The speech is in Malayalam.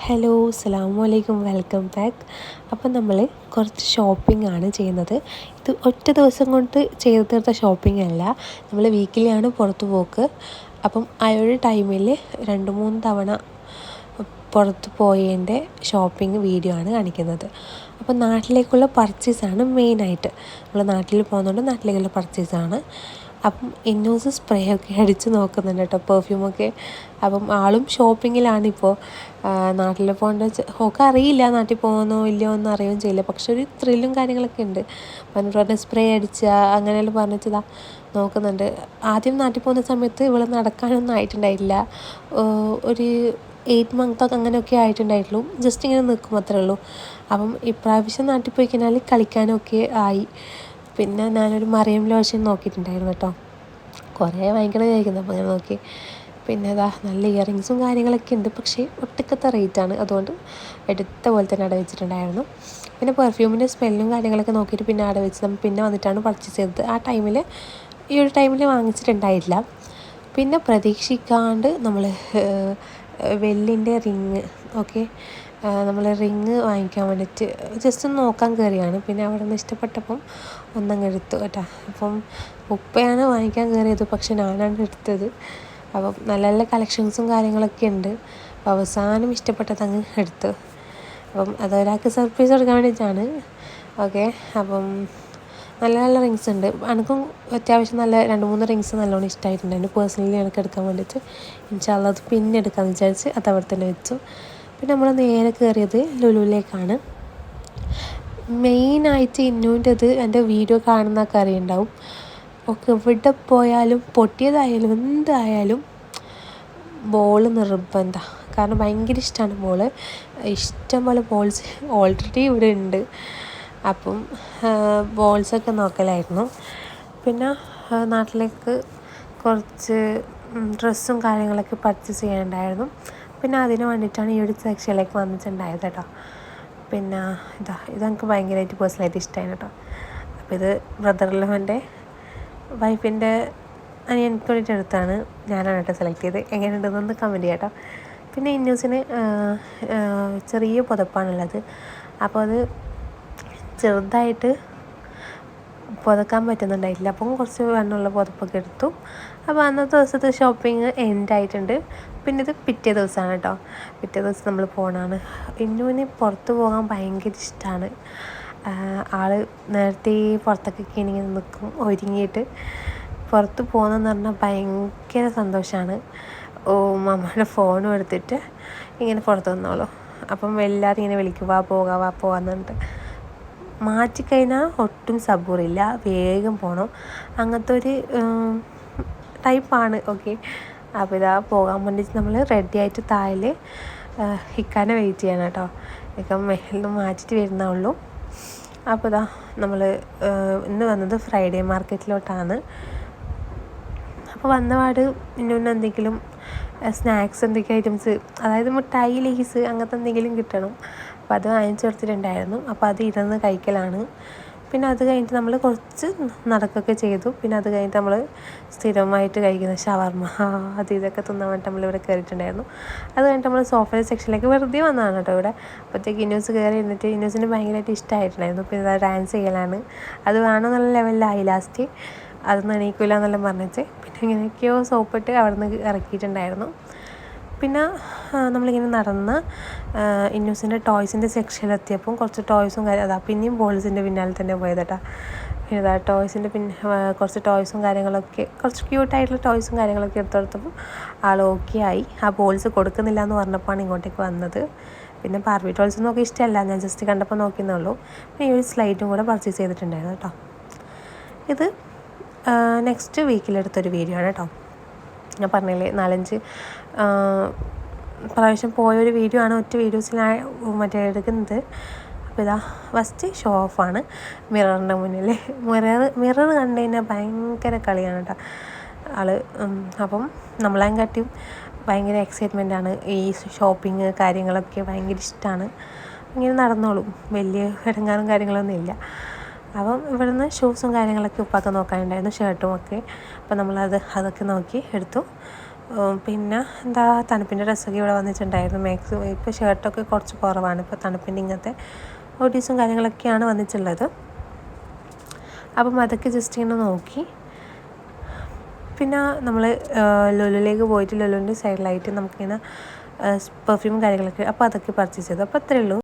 ഹലോ അസ്സലാമു അലൈക്കും, വെൽക്കം ബാക്ക്. അപ്പം നമ്മൾ കുറച്ച് ഷോപ്പിംഗ് ആണ് ചെയ്യുന്നത്. ഇത് ഒറ്റ ദിവസം കൊണ്ട് ചെയ്ത് തീർത്ത ഷോപ്പിംഗ് അല്ല, നമ്മൾ വീക്കിലിയാണ് പുറത്ത് പോക്ക്. അപ്പം ആ ഒരു ടൈമിൽ 2-3 തവണ പുറത്ത് പോയതിൻ്റെ ഷോപ്പിംഗ് വീഡിയോ ആണ് കാണിക്കുന്നത്. അപ്പോൾ നാട്ടിലേക്കുള്ള പർച്ചേസാണ് മെയിനായിട്ട്. നമ്മൾ നാട്ടിൽ പോകുന്നതുകൊണ്ട് നാട്ടിലേക്കുള്ള പർച്ചേസാണ്. അപ്പം ഇന്നൂസ് സ്പ്രേ ഒക്കെ അടിച്ച് നോക്കുന്നുണ്ട് കേട്ടോ, പെർഫ്യൂമൊക്കെ. അപ്പം ആളും ഷോപ്പിങ്ങിലാണിപ്പോൾ. നാട്ടിൽ പോകേണ്ട ഒക്കെ അറിയില്ല, നാട്ടിൽ പോകുന്നോ ഇല്ലയോ ഒന്നും അറിയുകയും ചെയ്യില്ല. പക്ഷെ ഒരു ത്രില്ലും കാര്യങ്ങളൊക്കെ ഉണ്ട്. പറഞ്ഞ സ്പ്രേ അടിക്കുക അങ്ങനെയെല്ലാം പറഞ്ഞിട്ട് നോക്കുന്നുണ്ട്. ആദ്യം നാട്ടിൽ പോകുന്ന സമയത്ത് ഇവിടെ നടക്കാനൊന്നും ആയിട്ടുണ്ടായില്ല. ഒരു 8 months അങ്ങനെയൊക്കെ ആയിട്ടുണ്ടായിട്ടുള്ളൂ. ജസ്റ്റ് ഇങ്ങനെ നിൽക്കും, അത്രേ ഉള്ളൂ. അപ്പം ഇപ്രാവശ്യം നാട്ടിൽ പോയി കഴിഞ്ഞാൽ കളിക്കാനൊക്കെ ആയി. പിന്നെ ഞാനൊരു മറിയം ലോഷൻ നോക്കിയിട്ടുണ്ടായിരുന്നു കേട്ടോ, കുറേ ഭയങ്കര കഴിക്കുന്നത്. അപ്പോൾ അങ്ങനെ നോക്കി. പിന്നെ നല്ല ഇയറിങ്സും കാര്യങ്ങളൊക്കെ ഉണ്ട്, പക്ഷേ ഒട്ടുക്കത്തെ റേറ്റാണ്. അതുകൊണ്ട് എടുത്ത പോലെ തന്നെ അവിടെ വെച്ചിട്ടുണ്ടായിരുന്നു. പിന്നെ പെർഫ്യൂമിൻ്റെ സ്മെല്ലും കാര്യങ്ങളൊക്കെ നോക്കിയിട്ട് പിന്നെ അവിടെ വെച്ച് നമ്മൾ പിന്നെ വന്നിട്ടാണ് പർച്ചേസ് ചെയ്തത്. ഈ ഒരു ടൈമിൽ വാങ്ങിച്ചിട്ടുണ്ടായിട്ടില്ല. പിന്നെ പ്രതീക്ഷിക്കാണ്ട് നമ്മൾ വെള്ളിൻ്റെ റിങ് നമ്മൾ റിങ് വാങ്ങിക്കാൻ വേണ്ടിയിട്ട് ജസ്റ്റ് ഒന്ന് നോക്കാൻ കയറിയാണ്. പിന്നെ അവിടെ നിന്ന് ഇഷ്ടപ്പെട്ടപ്പം ഒന്നങ്ങ് എടുത്തു കേട്ടോ. അപ്പം ഉപ്പയാണ് വാങ്ങിക്കാൻ കയറിയത്, പക്ഷെ ഞാനാണ് എടുത്തത്. അപ്പം നല്ല നല്ല കളക്ഷൻസും കാര്യങ്ങളൊക്കെ ഉണ്ട്. അപ്പം അവസാനം ഇഷ്ടപ്പെട്ടതങ്ങ് എടുത്തു. അപ്പം അതൊരാൾക്ക് സർപ്രൈസ് കൊടുക്കാൻ വേണ്ടിയിട്ടാണ്. അപ്പം നല്ല നല്ല റിങ്സ് ഉണ്ട്. എനിക്കും അത്യാവശ്യം നല്ല 2-3 റിങ്സ് നല്ലോണം ഇഷ്ടമായിട്ടുണ്ടായിരുന്നു. പേഴ്സണലി എനിക്ക് എടുക്കാൻ വേണ്ടിയിട്ട്. ഇൻഷാ അല്ലാഹ് അത് പിന്നെ എടുക്കാമെന്ന് വിചാരിച്ച് അത് അവിടെ തന്നെ വെച്ചു. പിന്നെ നമ്മൾ നേരെ കയറിയത് ലുലുവിലേക്കാണ്. മെയിനായിട്ട് ഇന്നൂൻ്റെത് എൻ്റെ വീഡിയോ കാണുന്നൊക്കെ അറിയുണ്ടാവും. എവിടെ പോയാലും പൊട്ടിയതായാലും എന്തായാലും ബോൾ നിർബന്ധമാണ്. കാരണം ഭയങ്കര ഇഷ്ടമാണ് ബോൾ. ഇഷ്ടംപോലെ ബോൾസ് ഓൾറെഡി ഇവിടെ ഉണ്ട്. അപ്പം ബോൾസൊക്കെ നോക്കലായിരുന്നു. പിന്നെ നാട്ടിലേക്ക് കുറച്ച് ഡ്രസ്സും കാര്യങ്ങളൊക്കെ പർച്ചേസ് ചെയ്യാനുണ്ടായിരുന്നു. പിന്നെ അതിന് വേണ്ടിയിട്ടാണ് ഈ ഒരു സെക്ഷനിലേക്ക് വന്നിട്ടുണ്ടായത് കേട്ടോ. പിന്നെ ഇതെനിക്ക് ഭയങ്കരമായിട്ട് പേഴ്സണലായിട്ട് ഇഷ്ടമായി കേട്ടോ. അപ്പോൾ ഇത് ബ്രദർ-ഇൻ-ലോൻ്റെ വൈഫിൻ്റെ അനിയനിക്ക് വേണ്ടിയിട്ട് എടുത്താണ്. ഞാനാണ് കേട്ടോ സെലക്ട് ചെയ്ത്. എങ്ങനെയുണ്ടെന്നൊന്ന് കമൻറ്റ് ചെയ്യാം കേട്ടോ. പിന്നെ ഇന്നൂസിന് ചെറിയ പുതപ്പാണുള്ളത്. അപ്പോൾ അത് ചെറുതായിട്ട് പുതക്കാൻ പറ്റുന്നുണ്ടായിട്ടില്ല. അപ്പം കുറച്ച് വണ്ണമുള്ള പുതപ്പൊക്കെ എടുത്തു. അപ്പോൾ അന്നത്തെ ദിവസത്തെ ഷോപ്പിംഗ് എൻഡായിട്ടുണ്ട്. പിന്നെ ഇത് പിറ്റേ ദിവസമാണ് കേട്ടോ. പിറ്റേ ദിവസം നമ്മൾ പോകണമാണ്. ഇന്നുവിന് പുറത്ത് പോകാൻ ഭയങ്കര ഇഷ്ടമാണ്. ആൾ നേരത്തെ പുറത്തൊക്കെ ഇങ്ങനെ നിൽക്കും, ഒരുങ്ങിയിട്ട് പുറത്ത് പോകുന്നതെന്ന് പറഞ്ഞാൽ ഭയങ്കര സന്തോഷമാണ്. മമ്മയുടെ ഫോണും എടുത്തിട്ട് ഇങ്ങനെ പുറത്ത് നിന്നോളൂ. അപ്പം എല്ലാവരും ഇങ്ങനെ വിളിക്കും, വാ പോകാമെന്ന് പറഞ്ഞിട്ട്. മാറ്റിക്കഴിഞ്ഞാൽ ഒട്ടും സബൂറില്ല, വേഗം പോകണം. അങ്ങനത്തെ ഒരു ടൈപ്പാണ്. അപ്പോൾ പോകാൻ വേണ്ടിയിട്ട് നമ്മൾ റെഡി ആയിട്ട് താഴെ ഹിക്കാനെ വെയിറ്റ് ചെയ്യണം കേട്ടോ. ഇക്ക മേലിൽ മാറ്റിയിട്ട് വരുന്നുള്ളൂ. അപ്പോൾ നമ്മൾ ഇന്ന് വന്നത് ഫ്രൈഡേ മാർക്കറ്റിലോട്ടാണ്. അപ്പോൾ വന്നപാട് ഇന്നൊന്ന് എന്തെങ്കിലും സ്നാക്സ്, എന്തൊക്കെ ഐറ്റംസ്, അതായത് മിഠായി, ലേസ് അങ്ങനത്തെ എന്തെങ്കിലും കിട്ടണം. അപ്പോൾ അത് വാങ്ങിച്ചു കൊടുത്തിട്ടുണ്ടായിരുന്നു. അപ്പോൾ അത് ഇരുന്ന് കഴിക്കലാണ്. പിന്നെ അത് കഴിഞ്ഞിട്ട് നമ്മൾ കുറച്ച് നടക്കുകയൊക്കെ ചെയ്തു. പിന്നെ അത് കഴിഞ്ഞിട്ട് നമ്മൾ സ്ഥിരമായിട്ട് കഴിക്കുന്ന ഷവർമ്മ ഇതൊക്കെ തിന്നാൻ വേണ്ടി നമ്മളിവിടെ കയറിയിട്ടുണ്ടായിരുന്നു. അത് കഴിഞ്ഞിട്ട് നമ്മൾ സോഫയുടെ സെക്ഷനിലേക്ക് വെറുതെ വന്നതാണ് കേട്ടോ ഇവിടെ. അപ്പോഴത്തേക്ക് ഇന്നൂസ് കയറി ഇരുന്നിട്ട് ഇന്നൂസിന് ഭയങ്കരമായിട്ട് ഇഷ്ടമായിട്ടുണ്ടായിരുന്നു. പിന്നെ അത് ഡാൻസ് ചെയ്യലാണ്. അത് വേണമെന്നുള്ള ലെവലിലായി. ലാസ്റ്റ് അതൊന്നും എണീക്കില്ല എന്നെല്ലാം പറഞ്ഞിട്ട് പിന്നെ ഇങ്ങനെയൊക്കെയോ സോപ്പിട്ട് അവിടെ നിന്ന് ഇറക്കിയിട്ടുണ്ടായിരുന്നു. പിന്നെ നമ്മളിങ്ങനെ നടന്ന് ഇന്നൂസിൻ്റെ ടോയ്സിൻ്റെ സെക്ഷനിലെത്തിയപ്പം കുറച്ച് ടോയ്സും പിന്നെയും ബോൾസിൻ്റെ പിന്നാലെ തന്നെ പോയത് കേട്ടോ. പിന്നെ ടോയ്സിൻ്റെ പിന്നെ കുറച്ച് ടോയ്സും കാര്യങ്ങളൊക്കെ, കുറച്ച് ക്യൂട്ടായിട്ടുള്ള ടോയ്സും കാര്യങ്ങളൊക്കെ എടുത്തെടുത്തപ്പോൾ ആൾ ഓക്കെ ആയി. ആ ബോൾസ് കൊടുക്കുന്നില്ല എന്ന് പറഞ്ഞപ്പോഴാണ് ഇങ്ങോട്ടേക്ക് വന്നത്. പിന്നെ ബാർബി ടോയ്സൊന്നും ഒക്കെ ഇഷ്ടമല്ല, ഞാൻ ജസ്റ്റ് കണ്ടപ്പോൾ നോക്കിയെന്നേ ഉള്ളൂ. പിന്നെ ഈ ഒരു സ്ലൈഡും കൂടെ പർച്ചേസ് ചെയ്തിട്ടുണ്ടായിരുന്നു കേട്ടോ. ഇത് നെക്സ്റ്റ് വീക്കിലെടുത്തൊരു വീഡിയോ ആണ് കേട്ടോ. ഞാൻ പറഞ്ഞില്ലേ 4-5 പ്രാവശ്യം പോയൊരു വീഡിയോ ആണ്, ഒറ്റ വീഡിയോസിലാണ് എടുക്കുന്നത്. അപ്പോൾ ഫസ്റ്റ് ഷോ ഓഫാണ് മിററിൻ്റെ മുന്നിൽ. മിറർ കണ്ടു കഴിഞ്ഞാൽ ഭയങ്കര കളിയാണ് കേട്ടോ ആൾ. അപ്പം നമ്മളെയും കാട്ടിയും ഭയങ്കര എക്സൈറ്റ്മെൻറ്റാണ്. ഈ ഷോപ്പിങ് കാര്യങ്ങളൊക്കെ ഭയങ്കര ഇഷ്ടമാണ്. ഇങ്ങനെ നടന്നോളും, വലിയ ഇടങ്ങാനും കാര്യങ്ങളൊന്നും ഇല്ല. അപ്പം ഇവിടുന്ന് ഷൂസും കാര്യങ്ങളൊക്കെ ഉപ്പാക്ക് നോക്കാനുണ്ടായിരുന്നു, ഷർട്ടും ഒക്കെ. അപ്പം അതൊക്കെ നോക്കി എടുത്തു. പിന്നെ എന്താ തണുപ്പിൻ്റെ ഡ്രസ്സൊക്കെ ഇവിടെ വന്നിട്ടുണ്ടായിരുന്നു. മാക്സിമം ഇപ്പോൾ ഷർട്ടൊക്കെ കുറച്ച് കുറവാണ്. ഇപ്പോൾ തണുപ്പിൻ്റെ ഇങ്ങനത്തെ ഹൂഡീസും കാര്യങ്ങളൊക്കെയാണ് വന്നിട്ടുള്ളത്. അപ്പം അതൊക്കെ ജസ്റ്റ് ഇങ്ങനെ നോക്കി. പിന്നെ നമ്മൾ ലുലുവിലേക്ക് പോയിട്ട് ലുലുവിൻ്റെ സൈഡിലായിട്ട് നമുക്കിങ്ങനെ പെർഫ്യൂം കാര്യങ്ങളൊക്കെ, അപ്പോൾ അതൊക്കെ പർച്ചേസ് ചെയ്തു. അപ്പോൾ അത്രയേ ഉള്ളൂ.